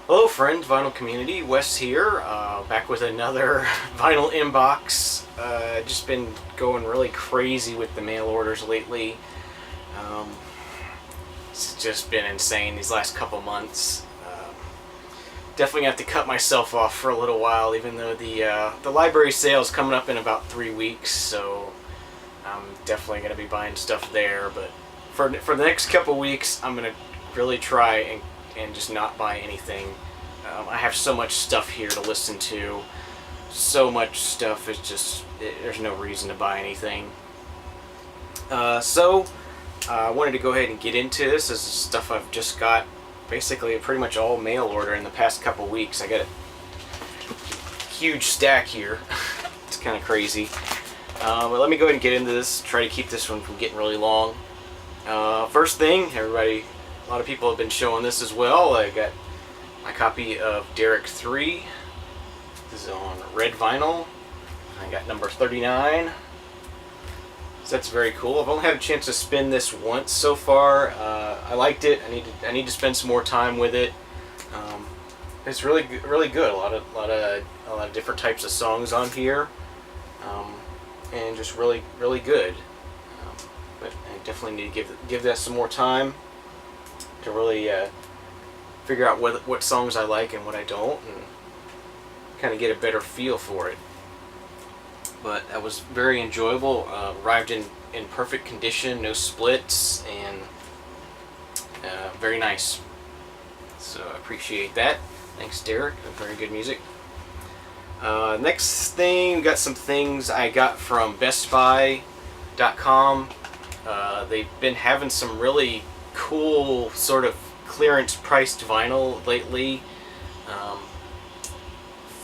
Hello friends, vinyl community, Wes here, back with another vinyl inbox. Just been going really crazy with the mail orders lately. Um, it's just been insane these last couple months. Definitely have to cut myself off for a little while, even though the library sale is coming up in about 3 weeks, so I'm definitely going to be buying stuff there. But for the next couple weeks, I'm going to really try and just not buy anything. I have so much stuff here to listen to. So much stuff, there's no reason to buy anything. I wanted to go ahead and get into this. This is stuff I've just got basically pretty much all mail order in the past couple weeks. I got a huge stack here. It's kind of crazy. But let me go ahead and get into this. Try to keep this one from getting really long. First thing, everybody, a lot of people have been showing this as well. I got my copy of Dereck 3. This is on red vinyl. I got number 39. So that's very cool. I've only had a chance to spin this once so far. I liked it. I need to spend some more time with it. It's really good. A lot of different types of songs on here, and just really good. But I definitely need to give that some more time to really figure out what songs I like and what I don't, and kind of get a better feel for it. But that was very enjoyable. Arrived in perfect condition, no splits, and very nice. So I appreciate that. Thanks, Dereck. Very good music. Next thing, we got some things I got from BestBuy.com. They've been having some really cool sort of clearance priced vinyl lately.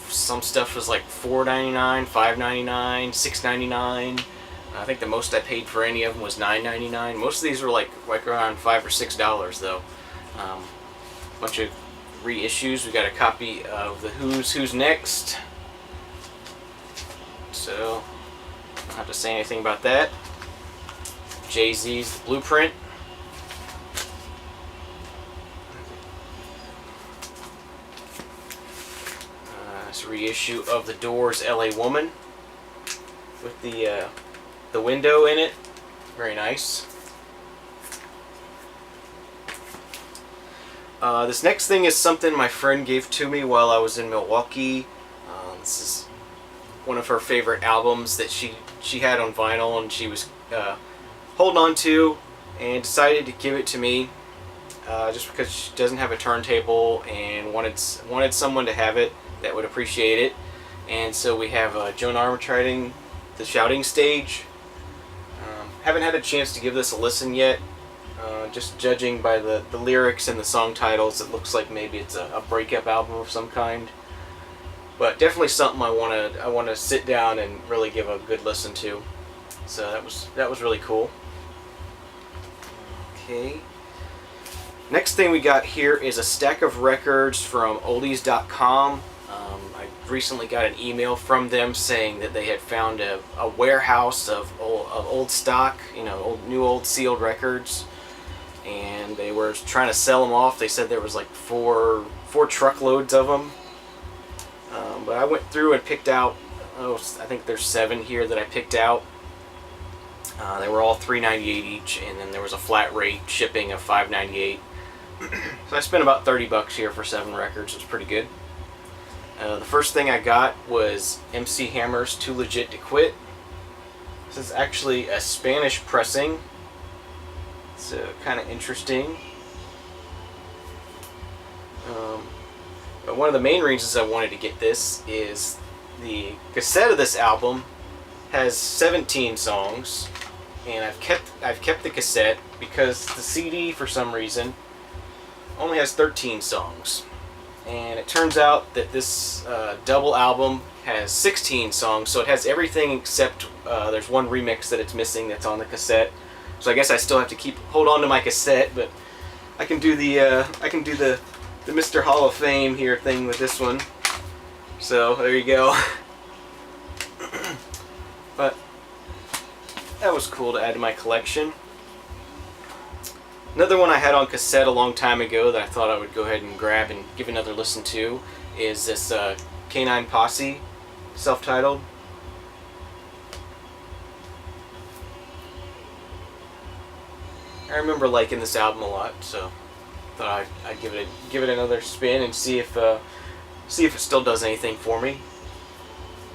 Some stuff was like $4.99, $5.99, $6.99. I think the most I paid for any of them was $9.99. Most of these were like around $5 or $6 though. Bunch of reissues. We got a copy of the Who's Next. So I don't have to say anything about that. Jay-Z's The Blueprint. This reissue of The Doors' L.A. Woman with the window in it. Very nice. This next thing is something my friend gave to me while I was in Milwaukee. This is one of her favorite albums that she had on vinyl, and she was holding on to, and decided to give it to me just because she doesn't have a turntable and wanted someone to have it that would appreciate it. And so we have Joan Armatrading, The Shouting Stage. Haven't had a chance to give this a listen yet. Just judging by the lyrics and the song titles, it looks like maybe it's a breakup album of some kind. But definitely something I want to sit down and really give a good listen to. So that was really cool. Okay. Next thing we got here is a stack of records from oldies.com. I recently got an email from them saying that they had found a warehouse of old stock, new old sealed records, and they were trying to sell them off. They said there was like four truckloads of them. But I went through and picked out, I think there's 7 here that I picked out. They were all $3.98 each, and then there was a flat rate shipping of $5.98. So I spent about $30 here for 7 records. It's pretty good. The first thing I got was MC Hammer's Too Legit to Quit. This is actually a Spanish pressing. It's kind of interesting. But one of the main reasons I wanted to get this is the cassette of this album has 17 songs, and I've kept the cassette because the CD, for some reason, only has 13 songs. And it turns out that this double album has 16 songs, so it has everything except there's one remix that it's missing that's on the cassette. So I guess I still have to hold on to my cassette, but I can do the Mr. Hall of Fame here thing with this one. So there you go. But that was cool to add to my collection. Another one I had on cassette a long time ago that I thought I would go ahead and grab and give another listen to is this Canine Posse, self-titled. I remember liking this album a lot, so thought I'd give it another spin and see if it still does anything for me.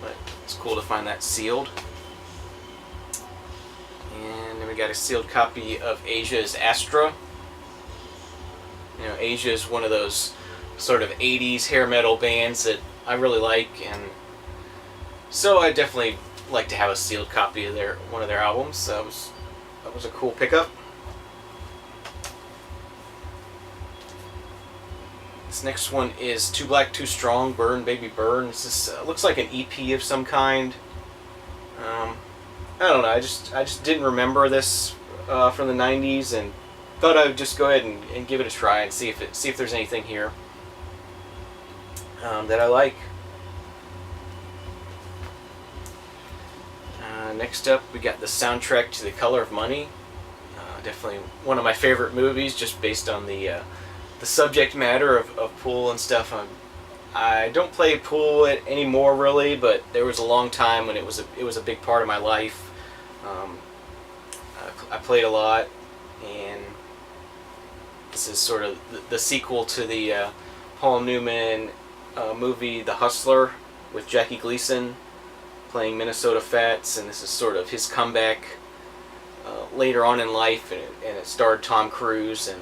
But it's cool to find that sealed. And then we got a sealed copy of Asia's Astra. You know, Asia is one of those sort of 80s hair metal bands that I really like, and so I definitely like to have a sealed copy of one of their albums. That was a cool pickup. This next one is Too Black, Too Strong, Burn Baby Burn. This looks like an EP of some kind. I don't know. I just didn't remember this from the '90s, and thought I would just go ahead and give it a try and see if there's anything here that I like. Next up, we got the soundtrack to The Color of Money. Definitely one of my favorite movies, just based on the subject matter of pool and stuff. I don't play pool anymore really, but there was a long time when it was a big part of my life. I played a lot, and this is sort of the sequel to the Paul Newman movie The Hustler with Jackie Gleason playing Minnesota Fats, and this is sort of his comeback later on in life, and it starred Tom Cruise, and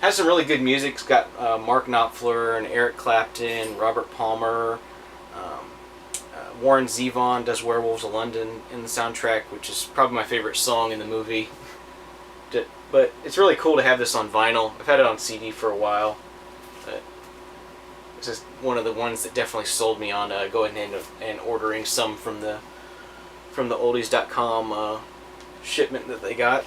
has some really good music. It's got Mark Knopfler and Eric Clapton, Robert Palmer, Warren Zevon does Werewolves of London in the soundtrack, which is probably my favorite song in the movie. But it's really cool to have this on vinyl. I've had it on CD for a while. But it's just one of the ones that definitely sold me on going in and ordering some from the oldies.com shipment that they got.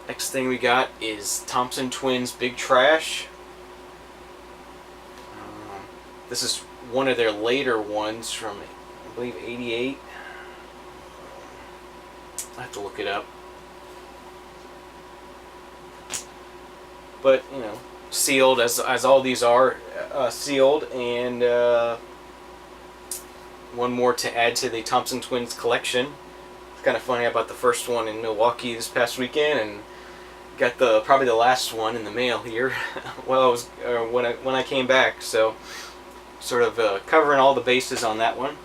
Next thing we got is Thompson Twins Big Trash. This is one of their later ones from, I believe, '88. I have to look it up. But, you know, sealed, as all these are sealed, and one more to add to the Thompson Twins collection. It's kind of funny about the first one in Milwaukee this past weekend, and got probably the last one in the mail here. Well, I was when I came back, so sort of covering all the bases on that one.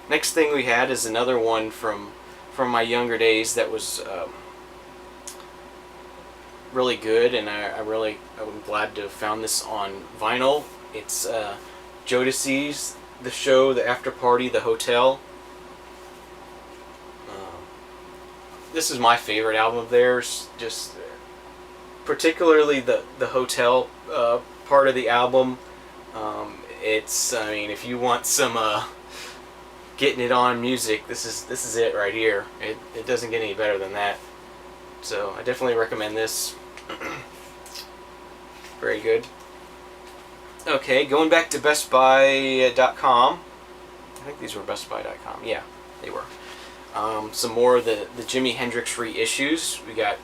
Next thing we had is another one from my younger days that was really good, and I'm glad to have found this on vinyl. It's Jodeci's The Show, The After Party, The Hotel. This is my favorite album of theirs, just particularly the Hotel part of the album. I mean, if you want some getting it on music, this is it right here. It doesn't get any better than that. So I definitely recommend this. Very good. Okay, going back to BestBuy.com. I think these were BestBuy.com. Yeah, they were. Some more of the Jimi Hendrix reissues. We got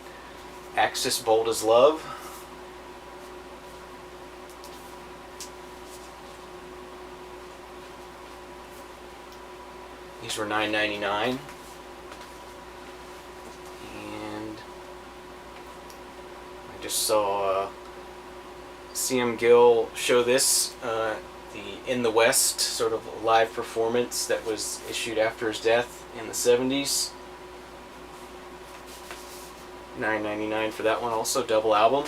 Axis Bold as Love. These were $9.99. And I just saw CM Gill show this, the In the West sort of live performance that was issued after his death in the 70s. $9.99 for that one also, double album.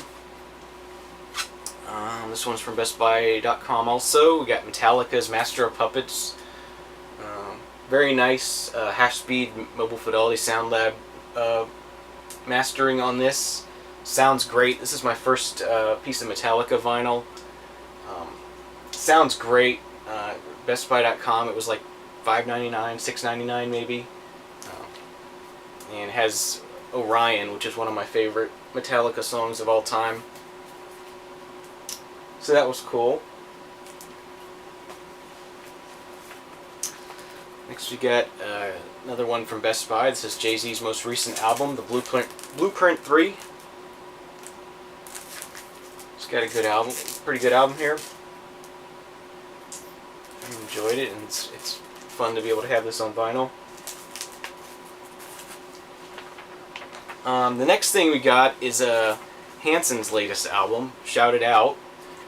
This one's from BestBuy.com also. We got Metallica's Master of Puppets. Very nice half-speed Mobile Fidelity Sound Lab mastering on this. Sounds great. This is my first piece of Metallica vinyl. Sounds great. BestBuy.com, it was like $5.99, $6.99 maybe. And has Orion, which is one of my favorite Metallica songs of all time. So that was cool. Next we got another one from Best Buy. This is Jay-Z's most recent album, the Blueprint 3. It's got a good album, pretty good album here. I enjoyed it, and it's fun to be able to have this on vinyl. The next thing we got is Hanson's latest album, Shout It Out.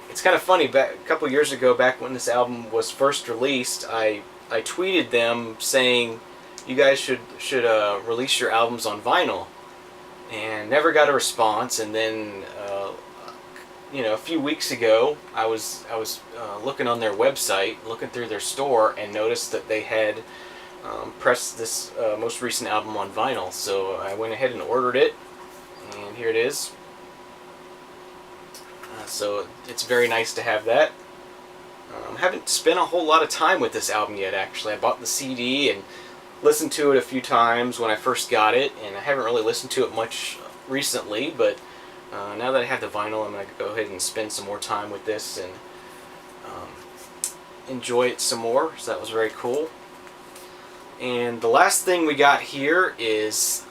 It's kind of funny, a couple years ago, back when this album was first released, I tweeted them saying, you guys should release your albums on vinyl, and never got a response. And then a few weeks ago, I was looking on their website, looking through their store, and noticed that they had pressed this most recent album on vinyl. So I went ahead and ordered it, and here it is. So it's very nice to have that. Haven't spent a whole lot of time with this album yet, actually. I bought the CD and listened to it a few times when I first got it, and I haven't really listened to it much recently, but now that I have the vinyl, I'm going to go ahead and spend some more time with this and enjoy it some more. So that was very cool. And the last thing we got here is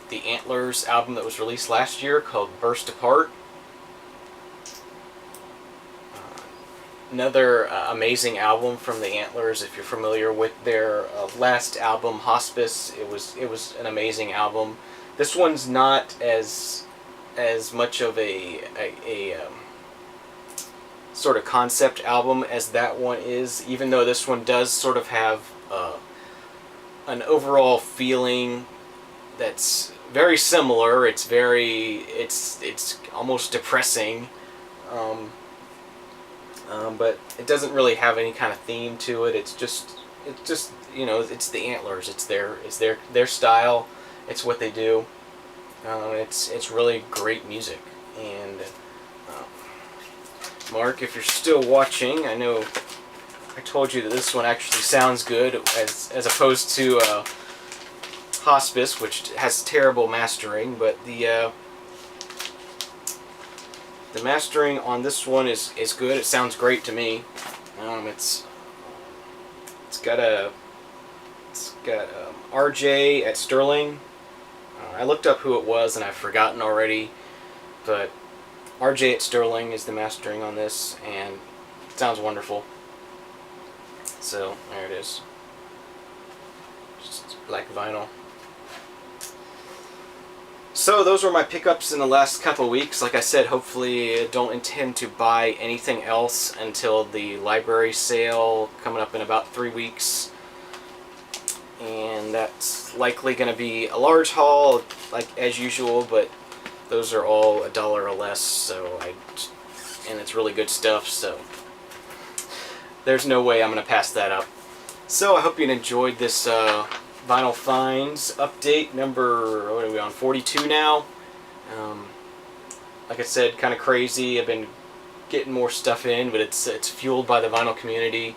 the Antlers album that was released last year called Burst Apart. Another amazing album from the Antlers. If you're familiar with their last album, Hospice, it was an amazing album. This one's not as much of a sort of concept album as that one is, even though this one does sort of have an overall feeling that's very similar. It's almost depressing. But it doesn't really have any kind of theme to it. It's just it's the Antlers. It's their style. It's what they do. It's really great music. And Mark, if you're still watching, I know I told you that this one actually sounds good as opposed to Hospice, which has terrible mastering. But the mastering on this one is good. It sounds great to me. It's got RJ at Sterling. I looked up who it was and I've forgotten already, but RJ at Sterling is the mastering on this, and it sounds wonderful. So there it is. Just black vinyl. So those were my pickups in the last couple weeks. Like I said, hopefully I don't intend to buy anything else until the library sale coming up in about 3 weeks. And that's likely going to be a large haul, like as usual, but those are all $1 or less, and it's really good stuff, so there's no way I'm going to pass that up. So I hope you enjoyed this Vinyl Finds update number, what are we on, 42 now? Like I said, kind of crazy. I've been getting more stuff in, but it's fueled by the vinyl community,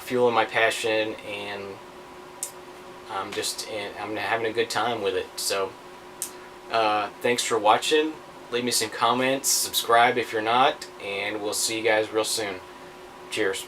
fueling my passion, and I'm having a good time with it. So thanks for watching. Leave me some comments, subscribe if you're not, and we'll see you guys real soon. Cheers.